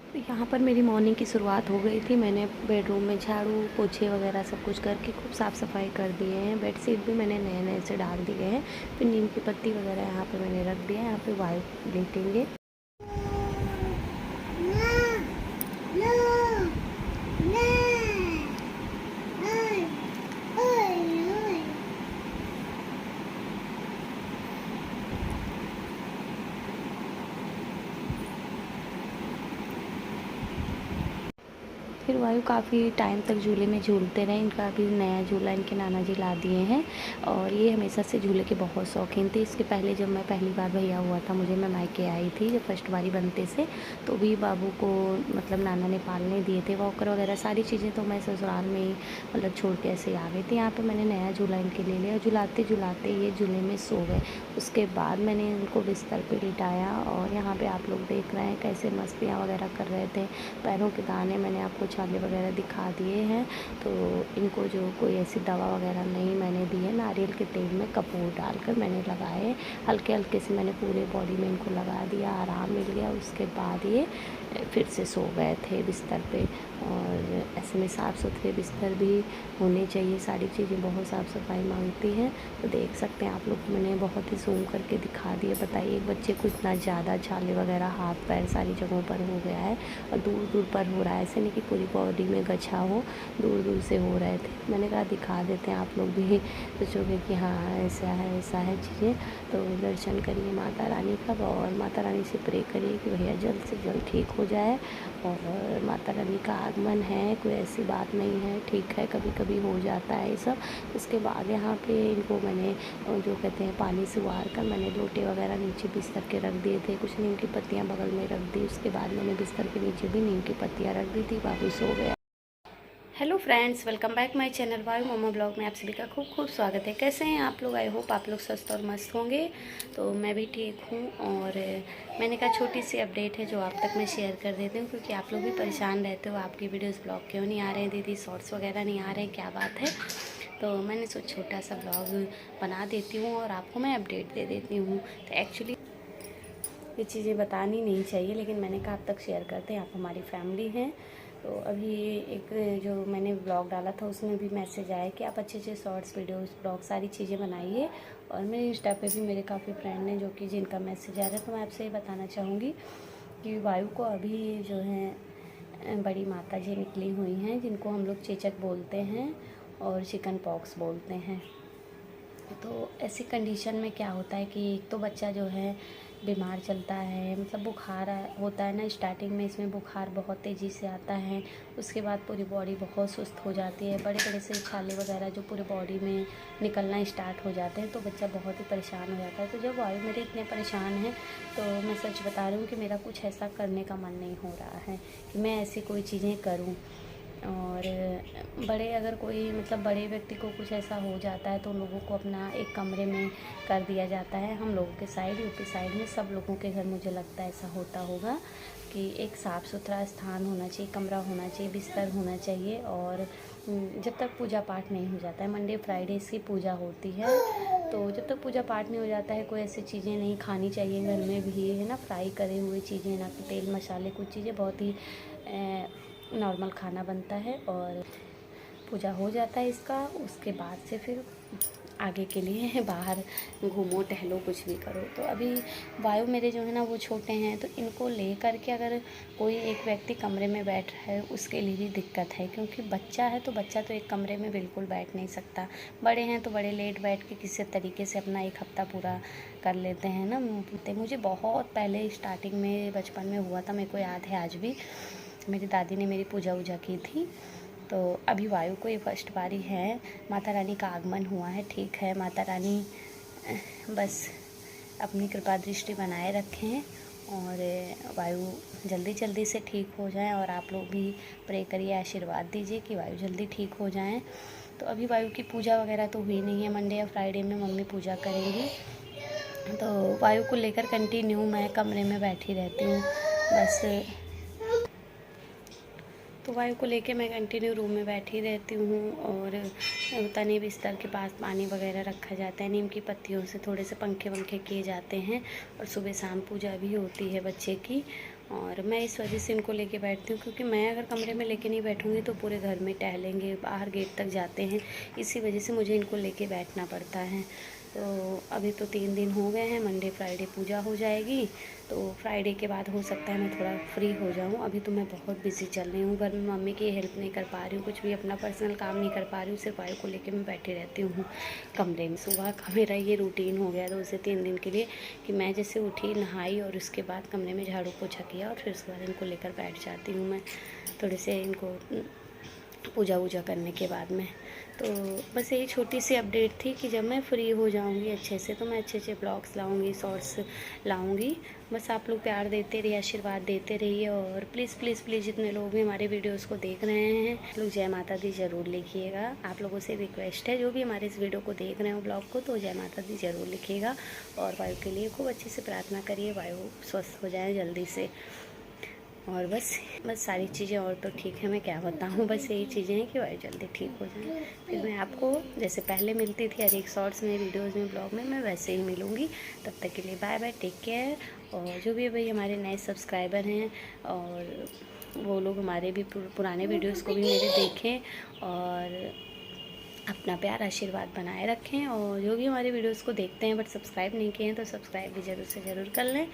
तो यहाँ पर मेरी मॉर्निंग की शुरुआत हो गई थी। मैंने बेडरूम में झाड़ू पोछे वगैरह सब कुछ करके खूब साफ़ सफाई कर दिए हैं। बेडशीट भी मैंने नए नए से डाल दिए हैं। फिर नीम की पत्ती वगैरह यहाँ पे मैंने रख दिया है। यहाँ पे वायु लेटेंगे। फिर वायु काफ़ी टाइम तक झूले में झूलते रहे। इनका अभी नया झूला इनके नाना जी ला दिए हैं और ये हमेशा से झूले के बहुत शौकीन थे। इसके पहले जब मैं पहली बार भैया हुआ था मुझे, मैं मायके आई थी जब फर्स्ट बारी बनते से, तो भी बाबू को मतलब नाना ने पालने दिए थे। वॉकर वगैरह सारी चीज़ें तो मैं ससुराल में ही मतलब छोड़ के ऐसे आ गई थी। यहाँ पर मैंने नया झूला इनके ले लिया। झुलाते झुलाते ये झूले में सो गए। उसके बाद मैंने इनको बिस्तर पर लिटाया और यहाँ पर आप लोग देख रहे हैं कैसे मस्तियाँ वगैरह कर रहे थे। पैरों के दाने मैंने आपको छाले वगैरह दिखा दिए हैं। तो इनको जो कोई ऐसी दवा वगैरह नहीं मैंने दी है। नारियल के तेल में कपूर डालकर मैंने लगाए, हल्के हल्के से मैंने पूरे बॉडी में इनको लगा दिया, आराम मिल गया। उसके बाद ये फिर से सो गए थे बिस्तर पे। और ऐसे में साफ़ सुथरे बिस्तर भी होने चाहिए। सारी चीज़ें बहुत साफ़ सफाई मांगती हैं। तो देख सकते हैं आप लोग, मैंने बहुत ही जूम करके दिखा दिया। बताइए एक बच्चे को इतना ज़्यादा छाले वगैरह हाथ पैर सारी जगहों पर हो गया है और दूर दूर पर हो रहा है। ऐसे नहीं कि पूरी बॉडी में गछा हो, दूर दूर से हो रहे थे। मैंने कहा दिखा देते हैं, आप लोग भी सोचोगे कि हाँ ऐसा है चीज़ें। तो दर्शन करिए माता रानी का और माता रानी से प्रे करिए कि भैया जल्द से जल्द ठीक हो जाए। और माता रानी का आगमन है, कोई ऐसी बात नहीं है, ठीक है कभी कभी हो जाता है ये सब। उसके बाद यहाँ पे इनको मैंने जो कहते हैं पानी से उबार कर मैंने लोटे वगैरह नीचे बिस्तर के रख दिए थे। कुछ नीम की पत्तियाँ बगल में रख दी। उसके बाद मैंने बिस्तर के नीचे भी नीम की पत्तियाँ रख दी थी। बाबू सो गया। Hello friends, welcome back my channel वायु मोमो ब्लॉग में आप सभी का खूब खूब स्वागत है। कैसे हैं आप लोग? आई होप आप लोग स्वस्थ और मस्त होंगे। तो मैं भी ठीक हूँ और मैंने कहा छोटी सी अपडेट है जो आप तक मैं शेयर कर देती हूँ, क्योंकि आप लोग भी परेशान रहते हो, आपकी वीडियोस ब्लॉग क्यों नहीं आ रहे हैं दीदी, शॉर्ट्स वगैरह नहीं आ रहे हैं, क्या बात है। तो मैंने सोचा छोटा सा ब्लॉग बना देती हूँ और आपको मैं अपडेट दे देती हूँ। तो एक्चुअली ये चीज़ें बतानी नहीं चाहिए, लेकिन मैंने कहा आप तक शेयर करते हैं, आप हमारी फैमिली हैं। तो अभी एक जो मैंने ब्लॉग डाला था उसमें भी मैसेज आया कि आप अच्छे अच्छे शॉर्ट्स वीडियोस ब्लॉग सारी चीज़ें बनाइए। और मेरे इंस्टा पे भी मेरे काफ़ी फ्रेंड हैं जो कि जिनका मैसेज आ रहा है। तो मैं आपसे ये बताना चाहूँगी कि वायु को अभी जो है बड़ी माता जी निकली हुई हैं, जिनको हम लोग चेचक बोलते हैं और चिकन पॉक्स बोलते हैं। तो ऐसी कंडीशन में क्या होता है कि एक तो बच्चा जो है बीमार चलता है, मतलब बुखार होता है ना स्टार्टिंग में, इसमें बुखार बहुत तेज़ी से आता है। उसके बाद पूरी बॉडी बहुत सुस्त हो जाती है, बड़े बड़े से छाले वगैरह जो पूरी बॉडी में निकलना स्टार्ट हो जाते हैं, तो बच्चा बहुत ही परेशान हो जाता है। तो जब वायु मेरे इतने परेशान हैं तो मैं सच बता रही हूँ कि मेरा कुछ ऐसा करने का मन नहीं हो रहा है कि मैं ऐसी कोई चीज़ें करूँ। और बड़े अगर कोई मतलब बड़े व्यक्ति को कुछ ऐसा हो जाता है तो उन लोगों को अपना एक कमरे में कर दिया जाता है। हम लोगों के साइड यूपी साइड में सब लोगों के घर मुझे लगता है ऐसा होता होगा कि एक साफ़ सुथरा स्थान होना चाहिए, कमरा होना चाहिए, बिस्तर होना चाहिए। और जब तक पूजा पाठ नहीं हो जाता है, मंडे फ्राइडे इसकी पूजा होती है, तो जब तक पूजा पाठ नहीं हो जाता है कोई ऐसी चीज़ें नहीं खानी चाहिए घर में भी, है ना। फ्राई करे हुए चीज़ें, ना कि तेल मसाले, कुछ चीज़ें बहुत ही नॉर्मल खाना बनता है। और पूजा हो जाता है इसका, उसके बाद से फिर आगे के लिए बाहर घूमो टहलो कुछ भी करो। तो अभी वायु मेरे जो है ना वो छोटे हैं, तो इनको ले करके अगर कोई एक व्यक्ति कमरे में बैठ रहा है उसके लिए भी दिक्कत है, क्योंकि बच्चा है तो बच्चा तो एक कमरे में बिल्कुल बैठ नहीं सकता। बड़े हैं तो बड़े लेट बैठ के किसी तरीके से अपना एक हफ्ता पूरा कर लेते हैं ना। मुझे बहुत पहले स्टार्टिंग में बचपन में हुआ था, मेरे को याद है आज भी, मेरी दादी ने मेरी पूजा वूजा की थी। तो अभी वायु को ये फर्स्ट बारी है, माता रानी का आगमन हुआ है, ठीक है। माता रानी बस अपनी कृपा दृष्टि बनाए रखें और वायु जल्दी जल्दी से ठीक हो जाए। और आप लोग भी प्रे करिए, आशीर्वाद दीजिए कि वायु जल्दी ठीक हो जाएं। तो अभी वायु की पूजा वगैरह तो हुई नहीं है, मंडे या फ्राइडे में मम्मी पूजा करेंगी। तो वायु को लेकर कंटिन्यू मैं कमरे में बैठी रहती हूँ बस। तो वायु को लेके मैं कंटिन्यू रूम में बैठी रहती हूँ। और तने बिस्तर के पास पानी वगैरह रखा जाता है, नीम की पत्तियों से थोड़े से पंखे वंखे किए जाते हैं। और सुबह शाम पूजा भी होती है बच्चे की। और मैं इस वजह से इनको लेके बैठती हूँ, क्योंकि मैं अगर कमरे में लेके नहीं बैठूँगी तो पूरे घर में टहलेंगे, बाहर गेट तक जाते हैं। इसी वजह से मुझे इनको लेके बैठना पड़ता है। तो अभी तो 3 दिन हो गए हैं, मंडे फ्राइडे पूजा हो जाएगी, तो फ्राइडे के बाद हो सकता है मैं थोड़ा फ्री हो जाऊँ। अभी तो मैं बहुत बिज़ी चल रही हूँ, घर में मम्मी की हेल्प नहीं कर पा रही हूँ, कुछ भी अपना पर्सनल काम नहीं कर पा रही हूँ, सिर्फ वायु को लेके मैं बैठी रहती हूँ कमरे में। सुबह का मेरा ये रूटीन हो गया 2 से 3 दिन के लिए कि मैं जैसे उठी, नहाई और उसके बाद कमरे में झाड़ू पोछा किया और फिर उसके बाद इनको लेकर बैठ जाती हूँ मैं, थोड़े से इनको पूजा वूजा करने के बाद में। तो बस यही छोटी सी अपडेट थी कि जब मैं फ्री हो जाऊंगी अच्छे से तो मैं अच्छे अच्छे ब्लॉग्स लाऊंगी, शॉर्ट्स लाऊंगी। बस आप लोग प्यार देते रहिए, आशीर्वाद देते रहिए, और प्लीज़ प्लीज़ प्लीज़ जितने लोग भी हमारे वीडियोस को देख रहे हैं, आप लोग जय माता दी ज़रूर लिखिएगा। आप लोगों से रिक्वेस्ट है, जो भी हमारे इस वीडियो को देख रहे हो ब्लॉग को, तो जय माता दी ज़रूर लिखिएगा। और वायु के लिए खूब अच्छे से प्रार्थना करिए, वायु स्वस्थ हो जाए जल्दी से। और बस सारी चीज़ें और तो ठीक है, मैं क्या बताऊँ, बस यही चीज़ें हैं कि वायु जल्दी ठीक हो जाए। फिर मैं आपको जैसे पहले मिलती थी हर एक शॉर्ट्स में, वीडियोज़ में, ब्लॉग में, मैं वैसे ही मिलूँगी। तब तक के लिए बाय बाय, टेक केयर। और जो भी भाई हमारे नए सब्सक्राइबर हैं, और वो लोग हमारे भी पुराने वीडियोज़ को भी मेरे देखें और अपना प्यार आशीर्वाद बनाए रखें। और जो भी हमारे वीडियोस को देखते हैं बट सब्सक्राइब नहीं किए हैं तो सब्सक्राइब भी ज़रूर से ज़रूर कर लें।